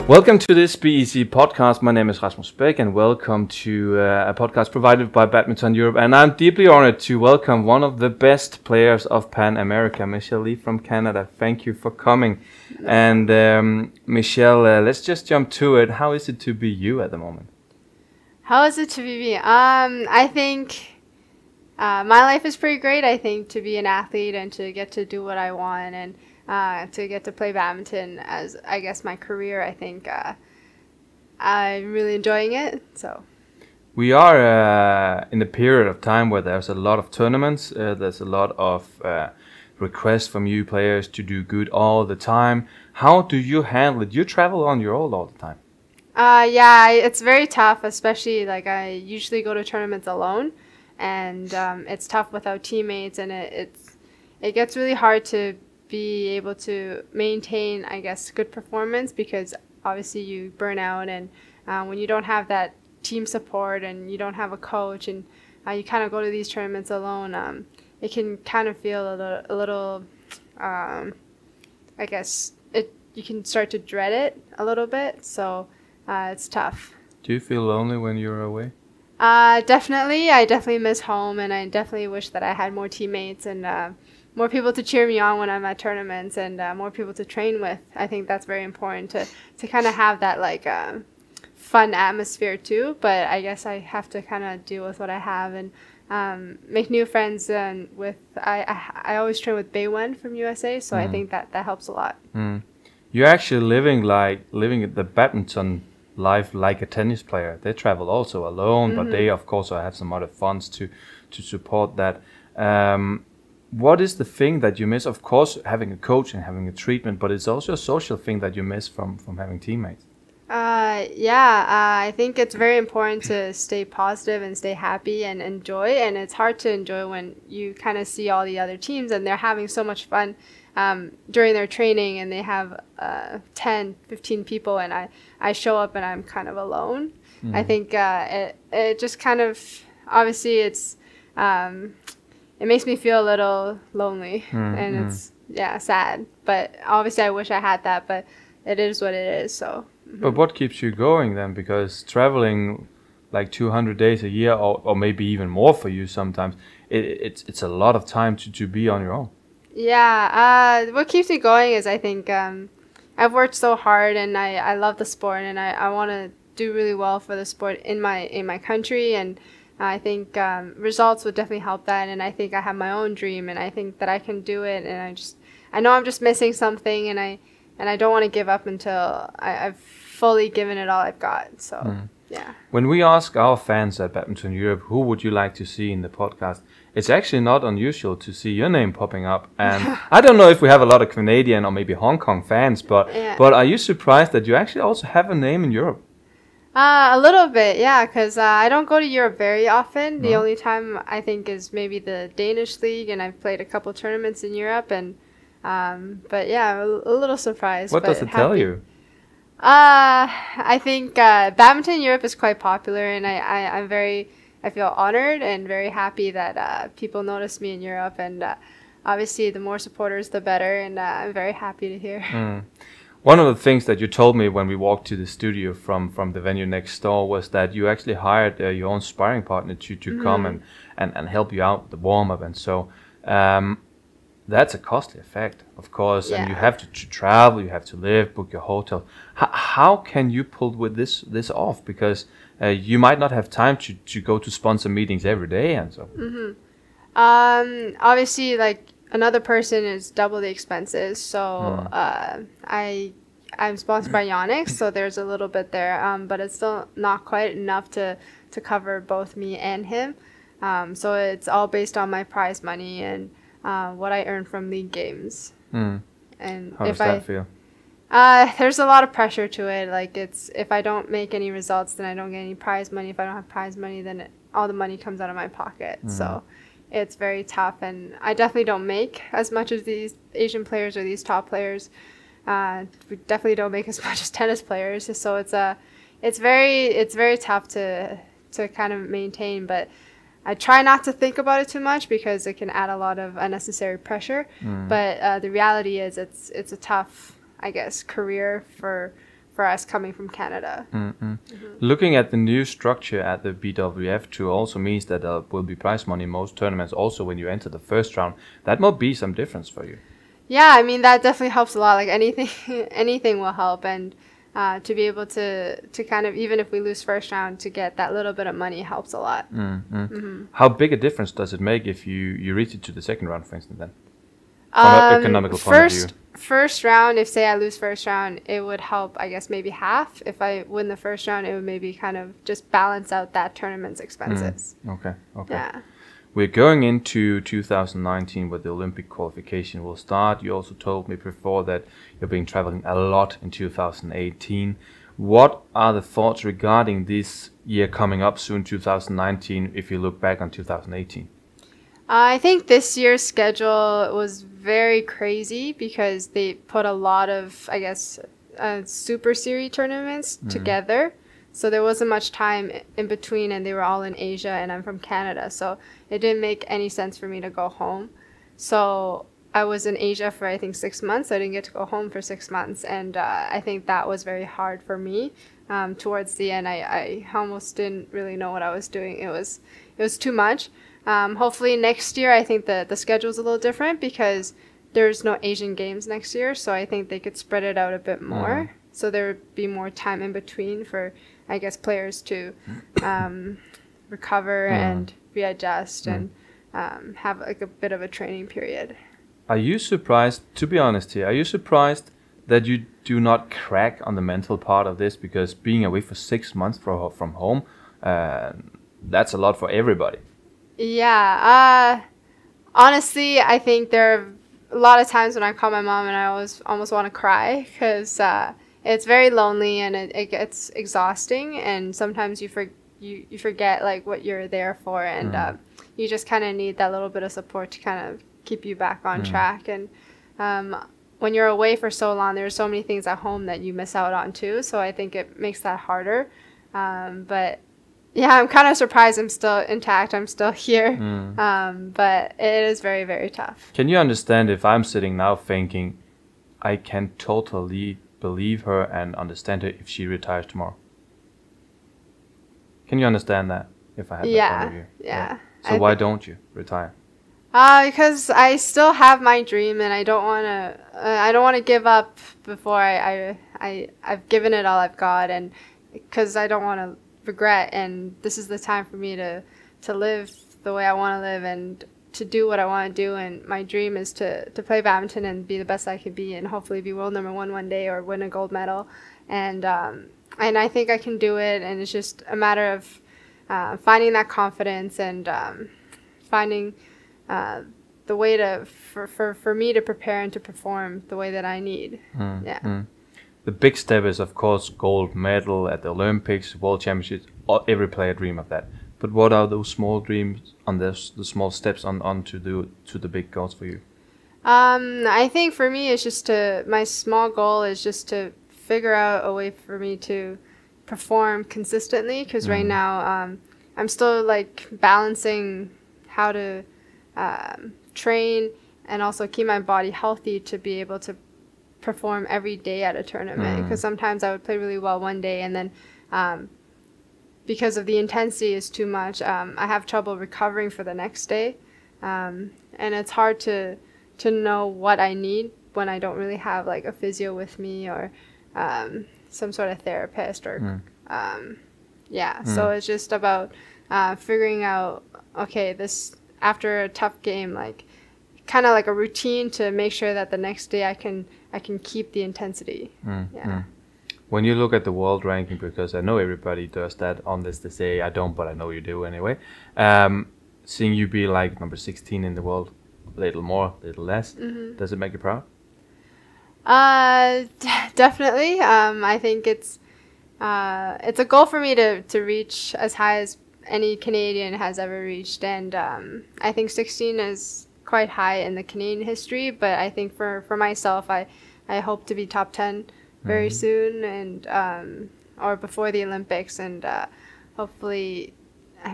Welcome to this BEC Podcast. My name is Rasmus Beck and welcome to a podcast provided by Badminton Europe. And I'm deeply honored to welcome one of the best players of Pan America, Michelle Lee from Canada. Thank you for coming. And Michelle, let's just jump to it. How is it to be you at the moment? How is it to be me? I think my life is pretty great. I think to be an athlete and to get to do what I want and to get to play badminton as, I guess, my career, I think I'm really enjoying it. So we are in a period of time where there's a lot of tournaments. There's a lot of requests from you players to do good all the time. How do you handle it? You travel on your own all the time. Yeah, it's very tough, especially like I usually go to tournaments alone, and it's tough without teammates, and it gets really hard to be able to maintain, I guess, good performance because obviously you burn out, and when you don't have that team support and you don't have a coach and you kind of go to these tournaments alone, it can kind of feel a little I guess you can start to dread it a little bit, so it's tough. Do you feel lonely when you're away? Definitely. I definitely miss home, and I definitely wish that I had more teammates and more people to cheer me on when I'm at tournaments and more people to train with. I think that's very important to kind of have that like fun atmosphere too. But I guess I have to kind of deal with what I have and make new friends. And I always train with Baywen from USA, so I think that helps a lot. You're actually living the badminton life like a tennis player. They travel also alone, but they of course have some other funds to support that. What is the thing that you miss? Of course, having a coach and having a treatment, but it's also a social thing that you miss from having teammates. I think it's very important to stay positive and stay happy and enjoy. And it's hard to enjoy when you kind of see all the other teams and they're having so much fun during their training, and they have 10, 15 people, and I show up and I'm kind of alone. I think it just kind of, obviously it's it makes me feel a little lonely and it's sad, but obviously I wish I had that, but it is what it is. So But what keeps you going then? Because traveling like 200 days a year or maybe even more for you sometimes, it's a lot of time to be on your own. What keeps me going is I think I've worked so hard, and I love the sport, and I want to do really well for the sport in my country, and I think results would definitely help that, and I think I have my own dream, and I think that I can do it, and I know I'm just missing something, and I don't want to give up until I've fully given it all I've got. So yeah. When we ask our fans at Badminton Europe, who would you like to see in the podcast, it's actually not unusual to see your name popping up. And I don't know if we have a lot of Canadian or maybe Hong Kong fans, but are you surprised that you actually also have a name in Europe? A little bit, yeah, because I don't go to Europe very often. The only time I think is maybe the Danish league, and I've played a couple tournaments in Europe, and but yeah, a little surprised. What does it tell you? I think badminton in Europe is quite popular, and I feel honored and very happy that people notice me in Europe, and obviously the more supporters the better, and I'm very happy to hear. One of the things that you told me when we walked to the studio from the venue next door was that you actually hired your own sparring partner to come and help you out with the warm-up, and so that's a costly effect, of course, and you have to travel, you have to live, book your hotel. How can you pull with this off? Because you might not have time to go to sponsor meetings every day, and so. Obviously, like another person is double the expenses, so I'm sponsored by Yonex, so there's a little bit there, but it's still not quite enough to cover both me and him. So it's all based on my prize money and what I earn from league games. And how does that feel? There's a lot of pressure to it. Like if I don't make any results, then I don't get any prize money. If I don't have prize money, then all the money comes out of my pocket. So it's very tough, and I definitely don't make as much as these Asian players or these top players. We definitely don't make as much as tennis players. So it's very tough to kind of maintain, but I try not to think about it too much because it can add a lot of unnecessary pressure. But the reality is it's a tough, I guess, career for for us coming from Canada. Looking at the new structure at the BWF Tour also means that there will be prize money in most tournaments also when you enter the first round. That might be some difference for you. Yeah, I mean, that definitely helps a lot. Like anything will help. And to be able to kind of, even if we lose first round, to get that little bit of money helps a lot. How big a difference does it make if you reach it to the second round, for instance, then? From an economical point of view. First round, if say I lose first round, it would help, I guess, maybe half. If I win the first round, it would maybe kind of just balance out that tournament's expenses. Okay. Yeah. We're going into 2019 where the Olympic qualification will start. You also told me before that you've been traveling a lot in 2018. What are the thoughts regarding this year coming up soon, 2019, if you look back on 2018? I think this year's schedule was very crazy because they put a lot of, I guess, super series tournaments together. So there wasn't much time in between, and they were all in Asia, and I'm from Canada. So it didn't make any sense for me to go home. So I was in Asia for, I think, 6 months. I didn't get to go home for 6 months. And I think that was very hard for me. Towards the end, I almost didn't really know what I was doing. It was too much. Hopefully next year, I think the schedule's a little different because there's no Asian Games next year. So I think they could spread it out a bit more. So there would be more time in between for, I guess, players to recover and readjust and have like a bit of a training period. Are you surprised, to be honest here, are you surprised that you do not crack on the mental part of this? Because being away for 6 months from home, that's a lot for everybody. Yeah. Honestly, I think there are a lot of times when I call my mom and I almost want to cry because it's very lonely and it gets exhausting, and sometimes you forget like what you're there for, and you just kind of need that little bit of support to kind of keep you back on track. And when you're away for so long, there's so many things at home that you miss out on too, so I think it makes that harder. But yeah, I'm kind of surprised I'm still intact. I'm still here. But it is very, very tough. Can you understand if I'm sitting now thinking, I can totally believe her and understand her if she retires tomorrow? Can you understand that if I had that point of view? Yeah. So why don't you retire? Because I still have my dream, and I don't want to give up before I've given it all I've got, and because I don't want to regret, and this is the time for me to live the way I want to live and to do what I want to do. And my dream is to play badminton and be the best I can be, and hopefully be world number one day or win a gold medal. And I think I can do it, and it's just a matter of finding that confidence and finding the way for me to prepare and to perform the way that I need. The big step is, of course, gold medal at the Olympics, World Championships. Every player dream of that. But what are those small dreams on the small steps on to the big goals for you? I think for me, it's just my small goal is just to figure out a way for me to perform consistently. Because right now, I'm still like balancing how to train and also keep my body healthy to be able to perform every day at a tournament. Because sometimes I would play really well one day, and then because of the intensity is too much, I have trouble recovering for the next day, and it's hard to know what I need when I don't really have like a physio with me or some sort of therapist or so it's just about figuring out, okay, this after a tough game, like kind of like a routine to make sure that the next day I can keep the intensity. When you look at the world ranking, because I know everybody does that on this, they say I don't, but I know you do anyway. Seeing you be like number 16 in the world, a little more, a little less, does it make you proud? Definitely. I think it's a goal for me to reach as high as any Canadian has ever reached, and I think 16 is quite high in the Canadian history, but I think for myself, I hope to be top 10 very soon, and or before the Olympics, and hopefully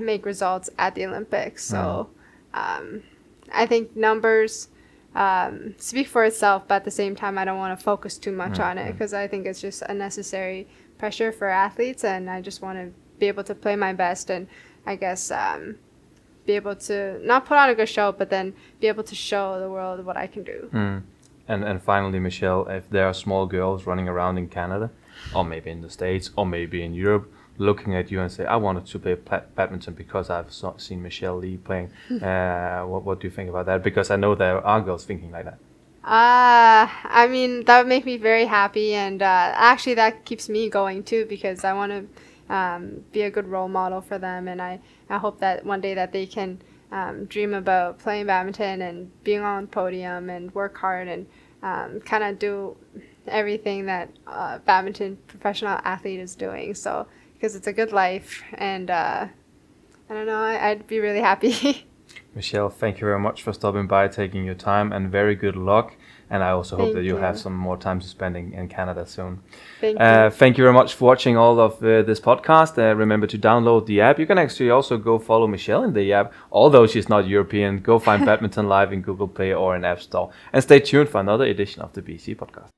make results at the Olympics. So I think numbers speak for itself, but at the same time, I don't want to focus too much on it because I think it's just unnecessary pressure for athletes, and I just want to be able to play my best and I guess be able to not put on a good show, but then be able to show the world what I can do. And finally, Michelle, if there are small girls running around in Canada, or maybe in the States, or maybe in Europe, looking at you and say, I wanted to play badminton because I've seen Michelle Lee playing. What do you think about that? Because I know there are girls thinking like that. I mean, that would make me very happy, and actually that keeps me going too, because I want to be a good role model for them, and I hope that one day that they can dream about playing badminton and being on the podium and work hard and kind of do everything that badminton professional athlete is doing. So because it's a good life, and I don't know, I'd be really happy. Michelle, thank you very much for stopping by, taking your time, and very good luck. And I also hope that you have some more time to spend in Canada soon. Thank you. Thank you very much for watching all of this podcast. Remember to download the app. You can actually also go follow Michelle in the app. Although she's not European, go find Badminton Live in Google Play or in App Store. And stay tuned for another edition of the BEC Podcast.